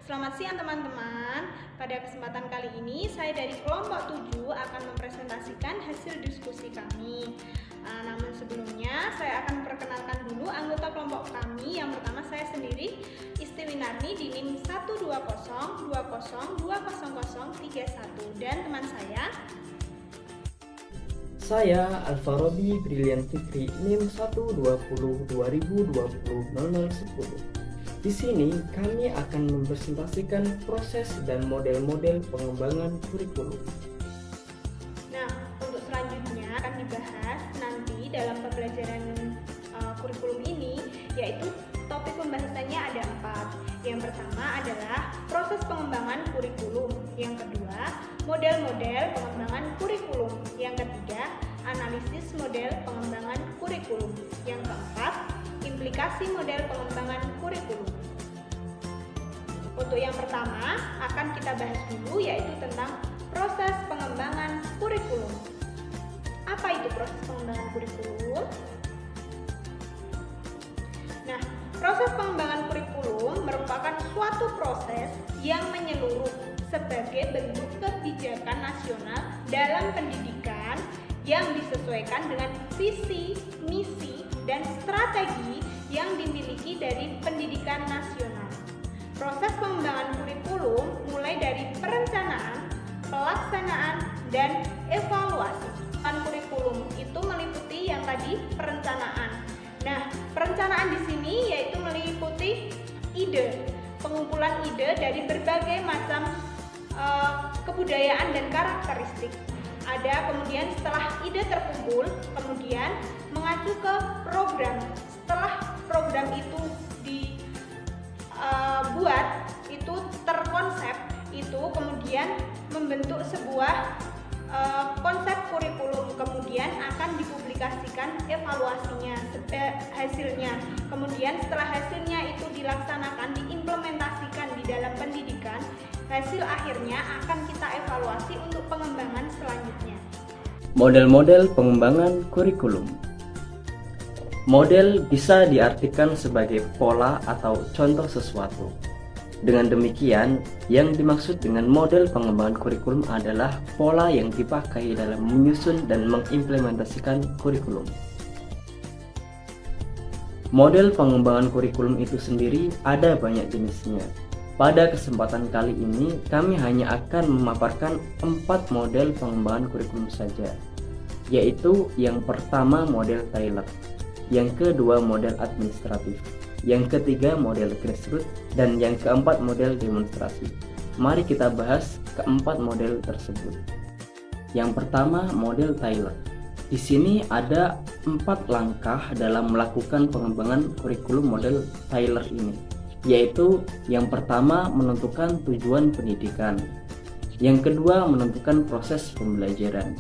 Selamat siang teman-teman. Pada kesempatan kali ini saya dari kelompok 7 akan mempresentasikan hasil diskusi kami. Namun sebelumnya saya akan memperkenalkan dulu anggota kelompok kami. Yang pertama saya sendiri, Isti Winarni di NIM 120202031 dan teman Saya Alfarobi Brilian Fikri NIM 12020200010. Di sini kami akan mempresentasikan proses dan model-model pengembangan kurikulum. Nah, untuk selanjutnya akan dibahas nanti dalam pembelajaran kurikulum ini, yaitu topik pembahasannya ada 4. Yang pertama adalah proses pengembangan kurikulum. Yang kedua, model-model pengembangan kurikulum. Yang ketiga, analisis model pengembangan kurikulum. Yang keempat, implikasi model pengembangan kurikulum. Untuk yang pertama akan kita bahas dulu, yaitu tentang proses pengembangan kurikulum. Apa itu proses pengembangan kurikulum? Nah, proses pengembangan kurikulum merupakan suatu proses yang menyeluruh sebagai bentuk kebijakan nasional dalam pendidikan yang disesuaikan dengan visi, misi, dan strategi yang dimiliki dari pendidikan nasional. Proses pengembangan kurikulum mulai dari perencanaan, pelaksanaan, dan evaluasi. Kurikulum itu meliputi yang tadi perencanaan. Nah, perencanaan di sini yaitu meliputi ide, pengumpulan ide dari berbagai macam kebudayaan dan karakteristik. Ada kemudian setelah ide terkumpul, kemudian mengacu ke program. Setelah program itu dibuat, itu terkonsep, itu kemudian membentuk sebuah konsep kurikulum, kemudian akan dipublikasikan evaluasinya, hasilnya. Kemudian setelah hasilnya itu dilaksanakan, diimplementasikan di dalam pendidikan, hasil akhirnya akan kita evaluasi untuk pengembangan selanjutnya. Model-model pengembangan kurikulum. Model bisa diartikan sebagai pola atau contoh sesuatu. Dengan demikian, yang dimaksud dengan model pengembangan kurikulum adalah pola yang dipakai dalam menyusun dan mengimplementasikan kurikulum. Model pengembangan kurikulum itu sendiri ada banyak jenisnya. Pada kesempatan kali ini, kami hanya akan memaparkan 4 model pengembangan kurikulum saja, yaitu yang pertama model Taylor, yang kedua model administratif, yang ketiga model grassroots, dan yang keempat model demonstrasi. Mari kita bahas keempat model tersebut. Yang pertama model Taylor. Di sini ada 4 langkah dalam melakukan pengembangan kurikulum model Taylor ini, yaitu yang pertama menentukan tujuan pendidikan, yang kedua menentukan proses pembelajaran,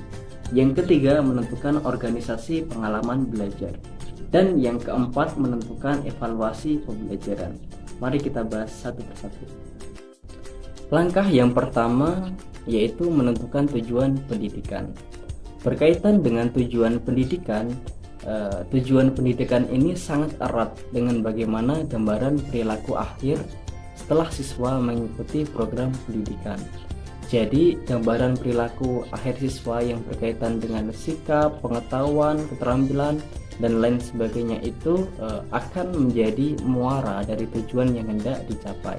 yang ketiga menentukan organisasi pengalaman belajar, dan yang keempat menentukan evaluasi pembelajaran. Mari kita bahas satu persatu. Langkah yang pertama yaitu menentukan tujuan pendidikan. Berkaitan dengan tujuan pendidikan ini sangat erat dengan bagaimana gambaran perilaku akhir setelah siswa mengikuti program pendidikan. Jadi, gambaran perilaku akhir siswa yang berkaitan dengan sikap, pengetahuan, keterampilan, dan lain sebagainya itu akan menjadi muara dari tujuan yang hendak dicapai.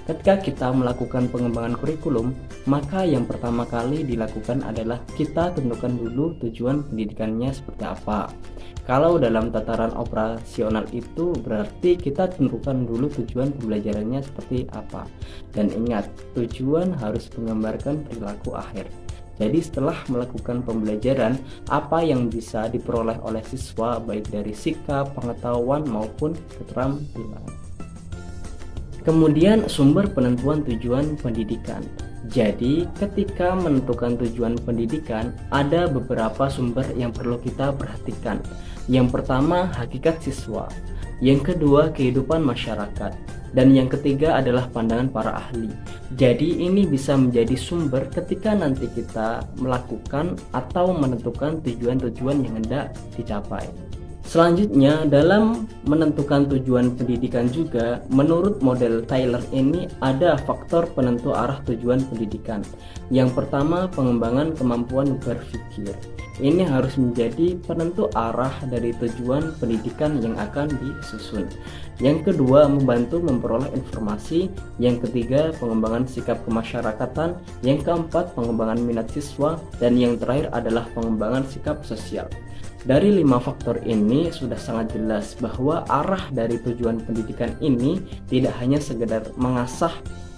Ketika kita melakukan pengembangan kurikulum, maka yang pertama kali dilakukan adalah kita tentukan dulu tujuan pendidikannya seperti apa. Kalau dalam tataran operasional itu berarti kita tentukan dulu tujuan pembelajarannya seperti apa. Dan ingat, tujuan harus menggambarkan perilaku akhir. Jadi setelah melakukan pembelajaran, apa yang bisa diperoleh oleh siswa baik dari sikap, pengetahuan maupun keterampilan. Kemudian sumber penentuan tujuan pendidikan. Jadi ketika menentukan tujuan pendidikan, ada beberapa sumber yang perlu kita perhatikan. Yang pertama, hakikat siswa. Yang kedua, kehidupan masyarakat. Dan yang ketiga adalah pandangan para ahli. Jadi ini bisa menjadi sumber ketika nanti kita melakukan atau menentukan tujuan-tujuan yang hendak dicapai. Selanjutnya, dalam menentukan tujuan pendidikan juga, menurut model Taylor ini ada faktor penentu arah tujuan pendidikan. Yang pertama, pengembangan kemampuan berpikir. Ini harus menjadi penentu arah dari tujuan pendidikan yang akan disusun. Yang kedua, membantu memperoleh informasi. Yang ketiga, pengembangan sikap kemasyarakatan. Yang keempat, pengembangan minat siswa. Dan yang terakhir adalah pengembangan sikap sosial. Dari 5 faktor ini sudah sangat jelas bahwa arah dari tujuan pendidikan ini tidak hanya sekedar mengasah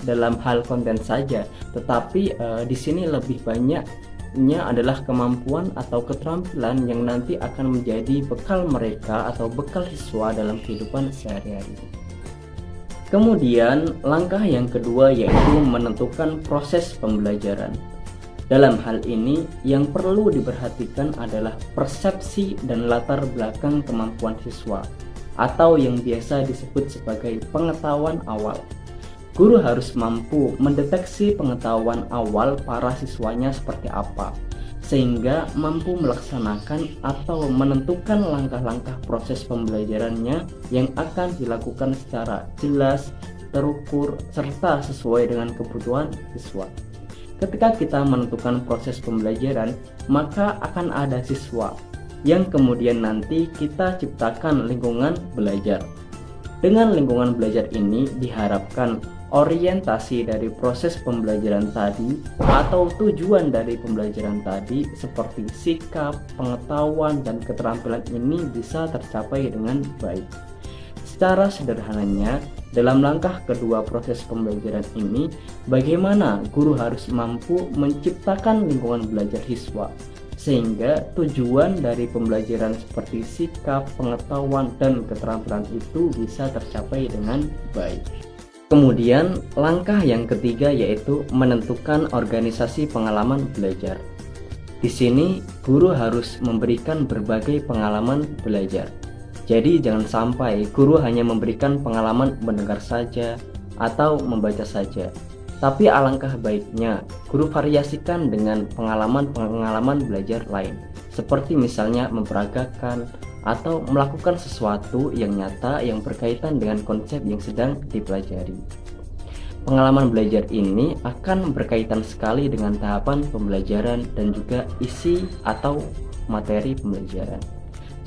dalam hal konten saja, tetapi di sini lebih banyaknya adalah kemampuan atau keterampilan yang nanti akan menjadi bekal mereka atau bekal siswa dalam kehidupan sehari-hari. Kemudian langkah yang kedua yaitu menentukan proses pembelajaran. Dalam hal ini, yang perlu diperhatikan adalah persepsi dan latar belakang kemampuan siswa, atau yang biasa disebut sebagai pengetahuan awal. Guru harus mampu mendeteksi pengetahuan awal para siswanya seperti apa, sehingga mampu melaksanakan atau menentukan langkah-langkah proses pembelajarannya yang akan dilakukan secara jelas, terukur, serta sesuai dengan kebutuhan siswa. Ketika kita menentukan proses pembelajaran, maka akan ada siswa yang kemudian nanti kita ciptakan lingkungan belajar. Dengan lingkungan belajar ini diharapkan orientasi dari proses pembelajaran tadi atau tujuan dari pembelajaran tadi seperti sikap, pengetahuan, dan keterampilan ini bisa tercapai dengan baik. Secara sederhananya, dalam langkah kedua proses pembelajaran ini, bagaimana guru harus mampu menciptakan lingkungan belajar siswa, sehingga tujuan dari pembelajaran seperti sikap, pengetahuan, dan keterampilan itu bisa tercapai dengan baik. Kemudian, langkah yang ketiga yaitu menentukan organisasi pengalaman belajar. Di sini, guru harus memberikan berbagai pengalaman belajar. Jadi jangan sampai guru hanya memberikan pengalaman mendengar saja atau membaca saja. Tapi alangkah baiknya guru variasikan dengan pengalaman-pengalaman belajar lain. Seperti misalnya memperagakan atau melakukan sesuatu yang nyata yang berkaitan dengan konsep yang sedang dipelajari. Pengalaman belajar ini akan berkaitan sekali dengan tahapan pembelajaran dan juga isi atau materi pembelajaran.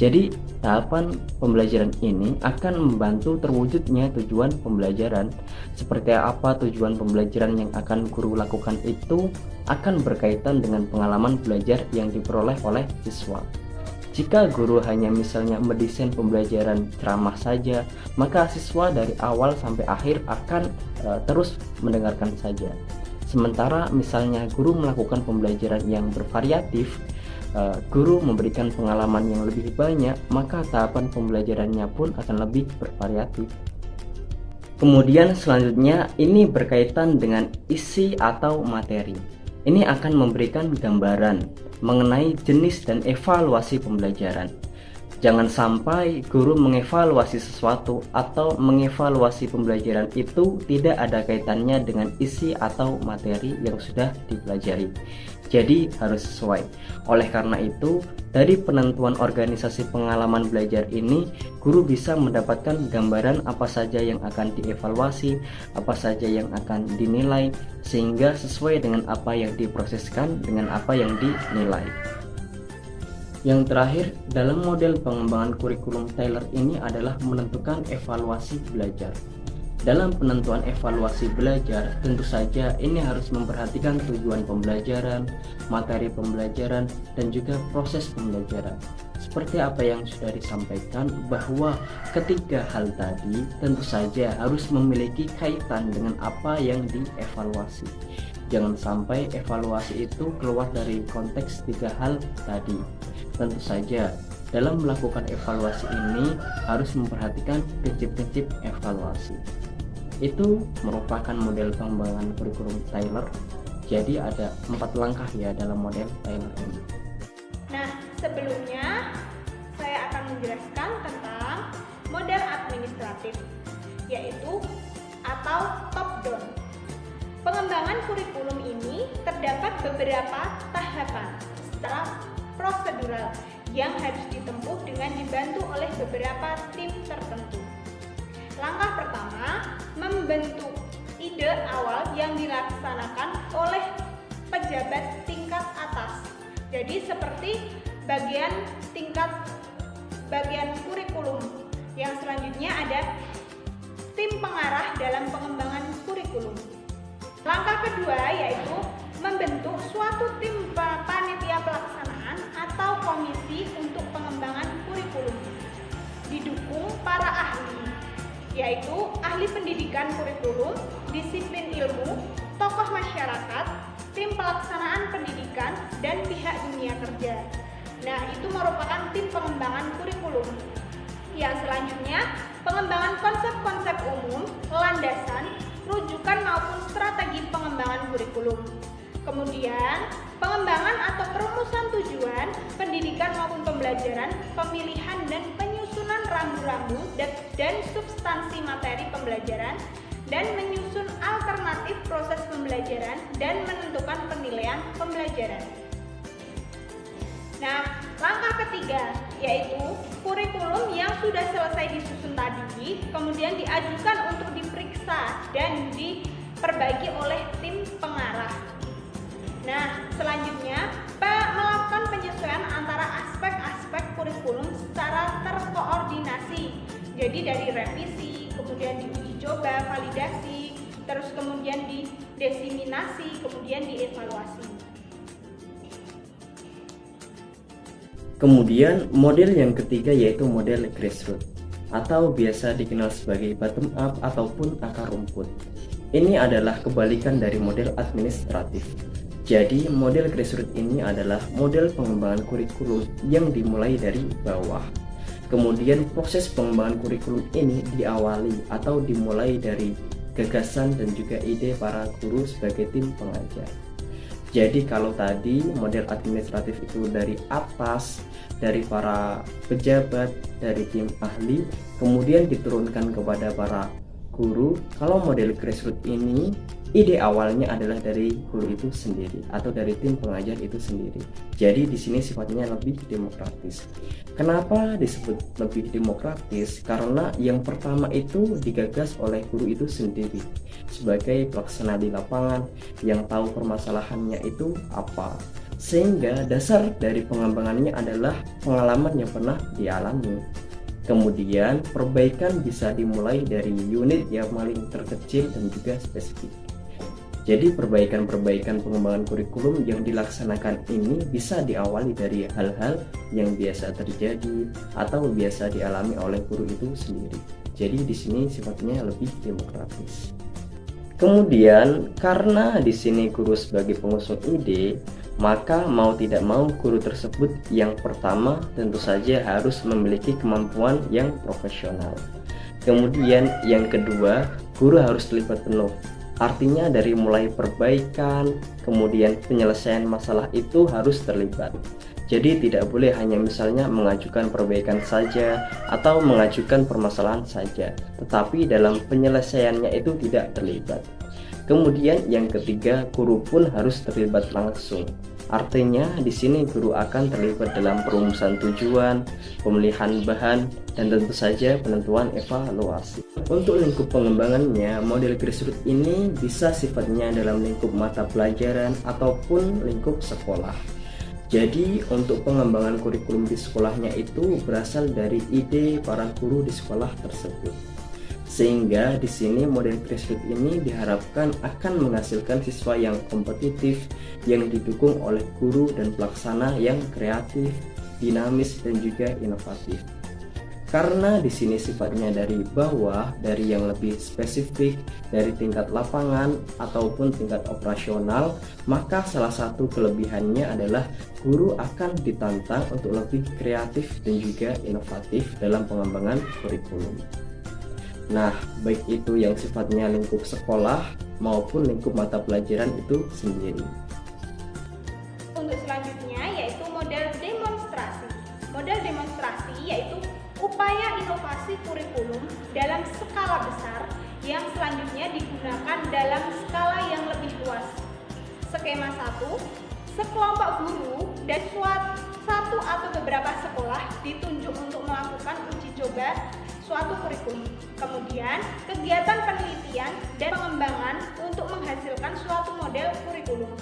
Jadi, tahapan pembelajaran ini akan membantu terwujudnya tujuan pembelajaran. Seperti apa tujuan pembelajaran yang akan guru lakukan itu akan berkaitan dengan pengalaman belajar yang diperoleh oleh siswa. Jika guru hanya misalnya mendesain pembelajaran ceramah saja, maka siswa dari awal sampai akhir akan terus mendengarkan saja. Sementara misalnya guru melakukan pembelajaran yang bervariatif, guru memberikan pengalaman yang lebih banyak, maka tahapan pembelajarannya pun akan lebih bervariatif. Kemudian selanjutnya ini berkaitan dengan isi atau materi. Ini akan memberikan gambaran mengenai jenis dan evaluasi pembelajaran. Jangan sampai guru mengevaluasi sesuatu atau mengevaluasi pembelajaran itu tidak ada kaitannya dengan isi atau materi yang sudah dipelajari. Jadi harus sesuai. Oleh karena itu, dari penentuan organisasi pengalaman belajar ini, guru bisa mendapatkan gambaran apa saja yang akan dievaluasi, apa saja yang akan dinilai, sehingga sesuai dengan apa yang diproseskan dengan apa yang dinilai. Yang terakhir, dalam model pengembangan kurikulum Taylor ini adalah menentukan evaluasi belajar. Dalam penentuan evaluasi belajar, tentu saja ini harus memperhatikan tujuan pembelajaran, materi pembelajaran, dan juga proses pembelajaran. Seperti apa yang sudah disampaikan, bahwa ketiga hal tadi tentu saja harus memiliki kaitan dengan apa yang dievaluasi. Jangan sampai evaluasi itu keluar dari konteks tiga hal tadi. Tentu saja dalam melakukan evaluasi ini harus memperhatikan prinsip-prinsip evaluasi. Itu merupakan model pengembangan kurikulum Taylor. Jadi ada 4 langkah ya dalam model Taylor ini. Nah, sebelumnya saya akan menjelaskan tentang model administratif, yaitu atau top down. Pengembangan kurikulum ini terdapat beberapa tahapan secara prosedural yang harus ditempuh dengan dibantu oleh beberapa tim tertentu. Langkah pertama, membentuk ide awal yang dilaksanakan oleh pejabat tingkat atas. Jadi seperti bagian kurikulum. Yang selanjutnya ada tim pengarah dalam pengembangan kurikulum. Langkah kedua yaitu membentuk suatu tim panitia pelaksanaan atau komisi untuk pengembangan kurikulum. Didukung para ahli, yaitu ahli pendidikan kurikulum, disiplin ilmu, tokoh masyarakat, tim pelaksanaan pendidikan, dan pihak dunia kerja. Nah, itu merupakan tim pengembangan kurikulum. Yang selanjutnya, pengembangan konsep-konsep umum, landasan, rujukan maupun strategi pengembangan kurikulum. Kemudian, pengembangan atau perumusan tujuan pendidikan maupun pembelajaran, pemilihan dan penyusunan rambu-rambu dan substansi materi pembelajaran, dan menyusun alternatif proses pembelajaran dan menentukan penilaian pembelajaran. Nah, langkah ketiga yaitu kurikulum yang sudah selesai disusun tadi kemudian diajukan untuk diperiksa dan diperbaiki oleh tim pengarah. Nah, selanjutnya melakukan penyesuaian antara aspek-aspek kurikulum secara terkoordinasi. Jadi dari revisi, kemudian diuji coba, validasi, terus kemudian didiseminasi, kemudian dievaluasi. Kemudian model yang ketiga yaitu model grassroots atau biasa dikenal sebagai bottom up ataupun akar rumput. Ini adalah kebalikan dari model administratif. Jadi model grassroots ini adalah model pengembangan kurikulum yang dimulai dari bawah. Kemudian proses pengembangan kurikulum ini diawali atau dimulai dari gagasan dan juga ide para guru sebagai tim pengajar. Jadi kalau tadi model administratif itu dari atas, dari para pejabat, dari tim ahli, kemudian diturunkan kepada para guru. Kalau model grassroots ini, ide awalnya adalah dari guru itu sendiri atau dari tim pengajar itu sendiri. Jadi di sini sifatnya lebih demokratis. Kenapa disebut lebih demokratis? Karena yang pertama itu digagas oleh guru itu sendiri sebagai pelaksana di lapangan yang tahu permasalahannya itu apa. Sehingga dasar dari pengembangannya adalah pengalaman yang pernah dialami. Kemudian perbaikan bisa dimulai dari unit yang paling terkecil dan juga spesifik. Jadi perbaikan-perbaikan pengembangan kurikulum yang dilaksanakan ini bisa diawali dari hal-hal yang biasa terjadi atau biasa dialami oleh guru itu sendiri. Jadi di sini sifatnya lebih demokratis. Kemudian karena di sini guru sebagai pengusung ide, maka mau tidak mau guru tersebut yang pertama tentu saja harus memiliki kemampuan yang profesional. Kemudian yang kedua, guru harus terlibat penuh. Artinya dari mulai perbaikan, kemudian penyelesaian masalah itu harus terlibat. Jadi tidak boleh hanya misalnya mengajukan perbaikan saja atau mengajukan permasalahan saja, tetapi dalam penyelesaiannya itu tidak terlibat. Kemudian yang ketiga, guru pun harus terlibat langsung. Artinya di sini guru akan terlibat dalam perumusan tujuan, pemilihan bahan, dan tentu saja penentuan evaluasi. Untuk lingkup pengembangannya, model grassroots ini bisa sifatnya dalam lingkup mata pelajaran ataupun lingkup sekolah. Jadi untuk pengembangan kurikulum di sekolahnya itu berasal dari ide para guru di sekolah tersebut. Sehingga di sini model grassroots ini diharapkan akan menghasilkan siswa yang kompetitif, yang didukung oleh guru dan pelaksana yang kreatif, dinamis dan juga inovatif. Karena di sini sifatnya dari bawah, dari yang lebih spesifik, dari tingkat lapangan ataupun tingkat operasional, maka salah satu kelebihannya adalah guru akan ditantang untuk lebih kreatif dan juga inovatif dalam pengembangan kurikulum. Nah, baik itu yang sifatnya lingkup sekolah maupun lingkup mata pelajaran itu sendiri. Untuk selanjutnya yaitu model demonstrasi. Model demonstrasi yaitu upaya inovasi kurikulum dalam skala besar yang selanjutnya digunakan dalam skala yang lebih luas. Skema 1, sekelompok guru dan satu atau beberapa sekolah ditunjuk untuk melakukan uji coba suatu kurikulum. Kemudian, kegiatan penelitian dan pengembangan untuk menghasilkan suatu model kurikulum.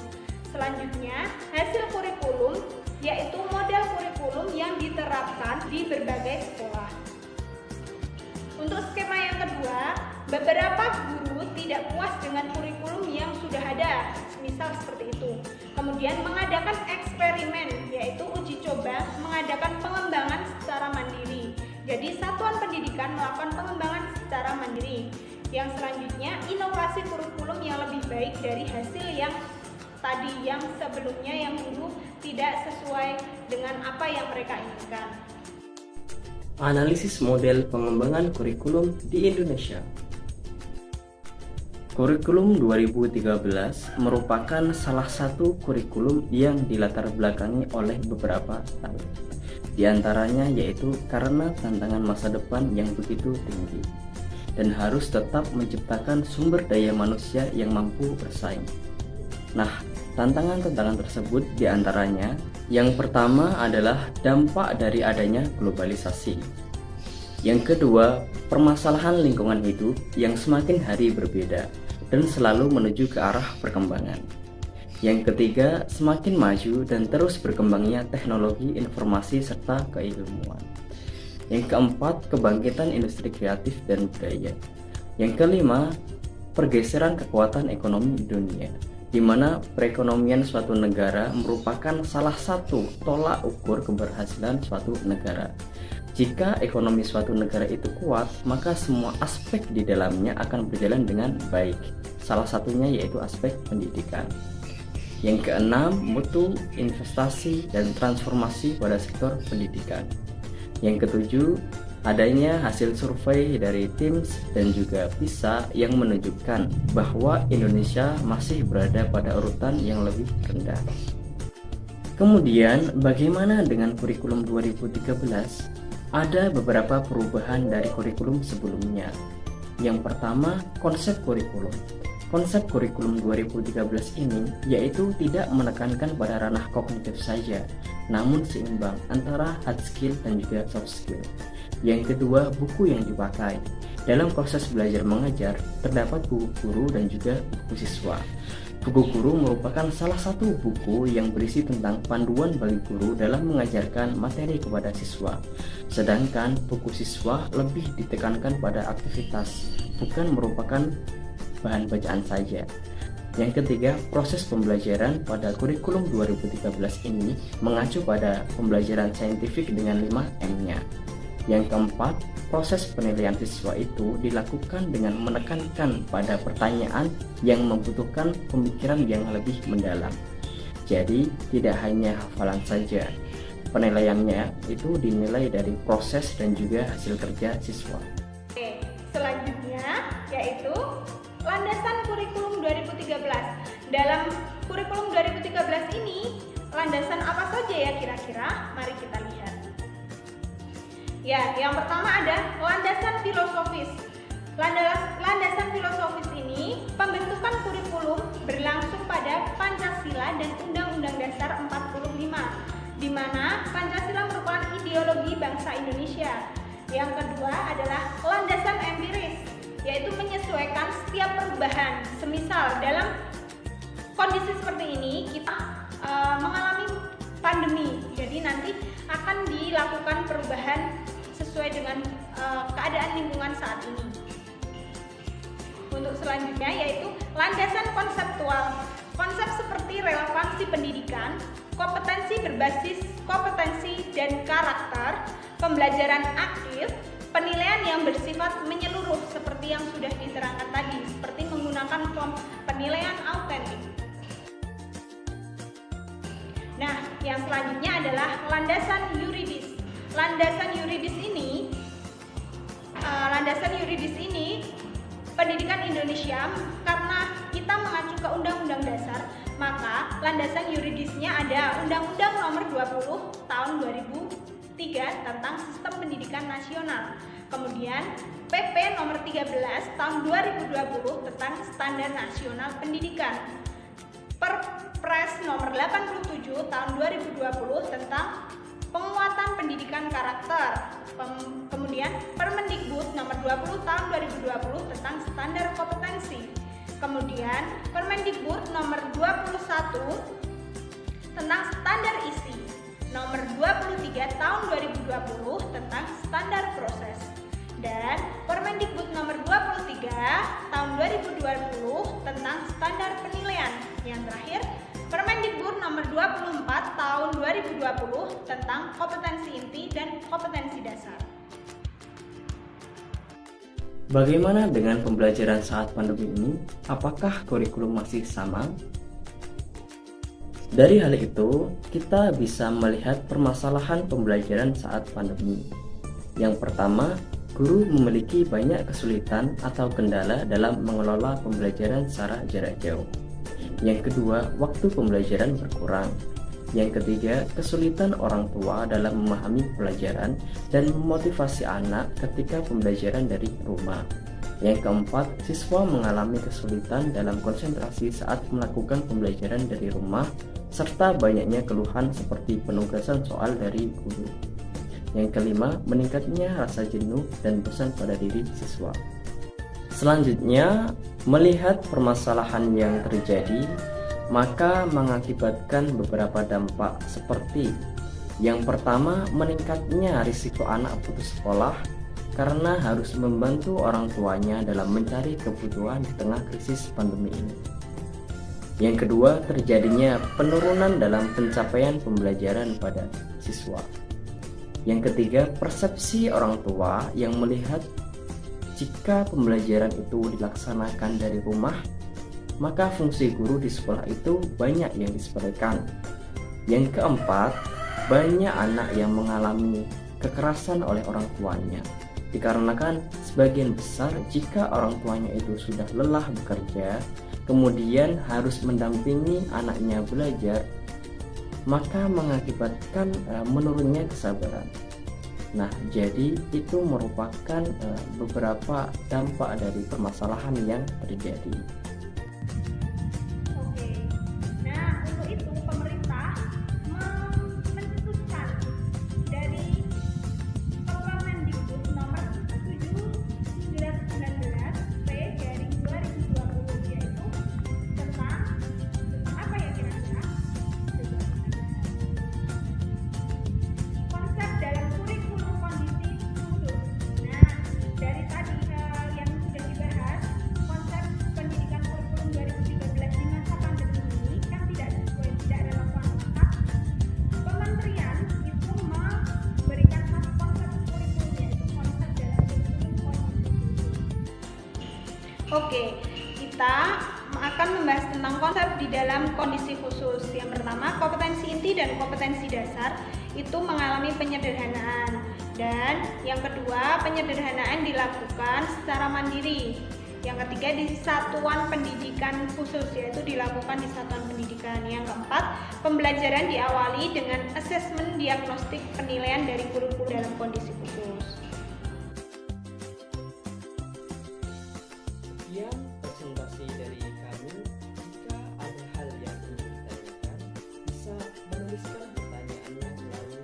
Selanjutnya, hasil kurikulum yaitu model kurikulum yang diterapkan di berbagai sekolah. Untuk skema yang kedua, beberapa guru tidak puas dengan kurikulum yang sudah ada, misal seperti itu. Kemudian mengadakan eksperimen, yaitu uji coba, mengadakan pengembangan secara mandiri. Jadi satuan pendidikan melakukan pengembangan secara mandiri. Yang selanjutnya, inovasi kurikulum yang lebih baik dari hasil yang tadi, yang sebelumnya yang dulu tidak sesuai dengan apa yang mereka inginkan. Analisis model pengembangan kurikulum di Indonesia. Kurikulum 2013 merupakan salah satu kurikulum yang dilatar belakangi oleh beberapa hal. Di antaranya yaitu karena tantangan masa depan yang begitu tinggi dan harus tetap menciptakan sumber daya manusia yang mampu bersaing. Nah, tantangan-tantangan tersebut diantaranya yang pertama adalah dampak dari adanya globalisasi. Yang kedua, permasalahan lingkungan hidup yang semakin hari berbeda dan selalu menuju ke arah perkembangan. Yang ketiga, semakin maju dan terus berkembangnya teknologi informasi serta keilmuan. Yang keempat, kebangkitan industri kreatif dan budaya. Yang kelima, pergeseran kekuatan ekonomi di dunia, di mana perekonomian suatu negara merupakan salah satu tolak ukur keberhasilan suatu negara. Jika ekonomi suatu negara itu kuat, maka semua aspek di dalamnya akan berjalan dengan baik. Salah satunya yaitu aspek pendidikan. Yang keenam, mutu, investasi, dan transformasi pada sektor pendidikan. Yang ketujuh, adanya hasil survei dari TIMSS dan juga PISA yang menunjukkan bahwa Indonesia masih berada pada urutan yang lebih rendah. Kemudian, bagaimana dengan kurikulum 2013? Ada beberapa perubahan dari kurikulum sebelumnya. Yang pertama, konsep kurikulum. Konsep kurikulum 2013 ini yaitu tidak menekankan pada ranah kognitif saja, namun seimbang antara hard skill dan juga soft skill. Yang kedua, buku yang dipakai. Dalam proses belajar mengajar, terdapat buku guru dan juga buku siswa. Buku guru merupakan salah satu buku yang berisi tentang panduan bagi guru dalam mengajarkan materi kepada siswa. Sedangkan buku siswa lebih ditekankan pada aktivitas, bukan merupakan bahan bacaan saja. Yang ketiga, proses pembelajaran pada kurikulum 2013 ini mengacu pada pembelajaran saintifik dengan 5M-nya. Yang keempat, proses penilaian siswa itu dilakukan dengan menekankan pada pertanyaan yang membutuhkan pemikiran yang lebih mendalam. Jadi, tidak hanya hafalan saja. Penilaiannya itu dinilai dari proses dan juga hasil kerja siswa. Oke, selanjutnya yaitu landasan kurikulum 2013. Dalam kurikulum 2013 ini, landasan apa saja ya kira-kira? Mari kita lihat. Ya, yang pertama ada landasan filosofis. Landasan filosofis ini pembentukan kurikulum berlangsung pada Pancasila dan Undang-Undang Dasar 45, di mana Pancasila merupakan ideologi bangsa Indonesia. Yang kedua adalah landasan empiris, yaitu menyesuaikan setiap perubahan. Semisal dalam kondisi seperti ini kita mengalami pandemi, jadi nanti akan dilakukan perubahan sesuai dengan keadaan lingkungan saat ini. Untuk selanjutnya yaitu landasan konseptual. Konsep seperti relevansi pendidikan, kompetensi berbasis kompetensi dan karakter, pembelajaran aktif, penilaian yang bersifat menyeluruh seperti yang sudah diterangkan tadi, seperti menggunakan form penilaian autentik. Nah, yang selanjutnya adalah landasan yuridis. Landasan yuridis ini pendidikan Indonesia, karena kita mengacu ke Undang-Undang Dasar, maka landasan yuridisnya ada Undang-Undang Nomor 20 Tahun 2003 tentang Sistem Pendidikan Nasional. Kemudian PP Nomor 13 Tahun 2020 tentang Standar Nasional Pendidikan. Perpres Nomor 87 Tahun 2020 tentang karakter. Kemudian Permendikbud nomor 20 tahun 2020 tentang standar kompetensi. Kemudian Permendikbud nomor 21 tentang standar isi. Nomor 23 tahun 2020 tentang standar proses. Dan Permendikbud nomor 23 tahun 2020 tentang standar penilaian. Yang terakhir, Permendikbud nomor 24 tahun 2020 tentang kompetensi inti dan kompetensi dasar. Bagaimana dengan pembelajaran saat pandemi ini? Apakah kurikulum masih sama? Dari hal itu, kita bisa melihat permasalahan pembelajaran saat pandemi. Yang pertama, guru memiliki banyak kesulitan atau kendala dalam mengelola pembelajaran secara jarak jauh. Yang kedua, waktu pembelajaran berkurang. Yang ketiga, kesulitan orang tua dalam memahami pelajaran dan memotivasi anak ketika pembelajaran dari rumah. Yang keempat, siswa mengalami kesulitan dalam konsentrasi saat melakukan pembelajaran dari rumah, serta banyaknya keluhan seperti penugasan soal dari guru. Yang kelima, meningkatnya rasa jenuh dan bosan pada diri siswa. Selanjutnya, melihat permasalahan yang terjadi, maka mengakibatkan beberapa dampak seperti yang pertama, meningkatnya risiko anak putus sekolah karena harus membantu orang tuanya dalam mencari kebutuhan di tengah krisis pandemi ini. Yang kedua, terjadinya penurunan dalam pencapaian pembelajaran pada siswa. Yang ketiga, persepsi orang tua yang melihat jika pembelajaran itu dilaksanakan dari rumah, maka fungsi guru di sekolah itu banyak yang disepelekan. Yang keempat, banyak anak yang mengalami kekerasan oleh orang tuanya, dikarenakan sebagian besar jika orang tuanya itu sudah lelah bekerja, kemudian harus mendampingi anaknya belajar, maka mengakibatkan menurunnya kesabaran. Nah, jadi itu merupakan beberapa dampak dari permasalahan yang terjadi. Oke. Nah, untuk itu pemerintah mencetuskan dari Permendikbud nomor 7/19/P/2020 yaitu tentang apa ya kira-kira? Konsep dalam kurikulum kondisi khusus. Nah, dari tadi yang sudah dibahas, konsep pendidikan kurikulum 2013 di masa pandemi ini kan tidak sesuai, tidak relevan. Maka Kementerian itu memberikan satu konsep kurikulum, yaitu konsep dalam kurikulum kondisi khusus. Oke, kita akan membahas tentang konsep di dalam kondisi khusus. Yang pertama, kompetensi inti dan kompetensi dasar itu mengalami penyederhanaan. Dan yang kedua, penyederhanaan dilakukan secara mandiri. Yang ketiga, di satuan pendidikan khusus, yaitu dilakukan di satuan pendidikan. Yang keempat, pembelajaran diawali dengan asesmen diagnostik penilaian dari kurikulum dalam kondisi khusus. Sekian presentasi dari kami. Jika ada hal yang ingin ditanyakan, bisa menuliskan pertanyaannya melalui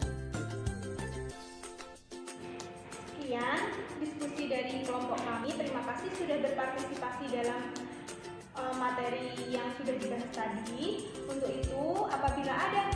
Sekian diskusi dari kelompok kami. Terima kasih sudah berpartisipasi dalam materi yang sudah dibahas tadi. Untuk itu, apabila ada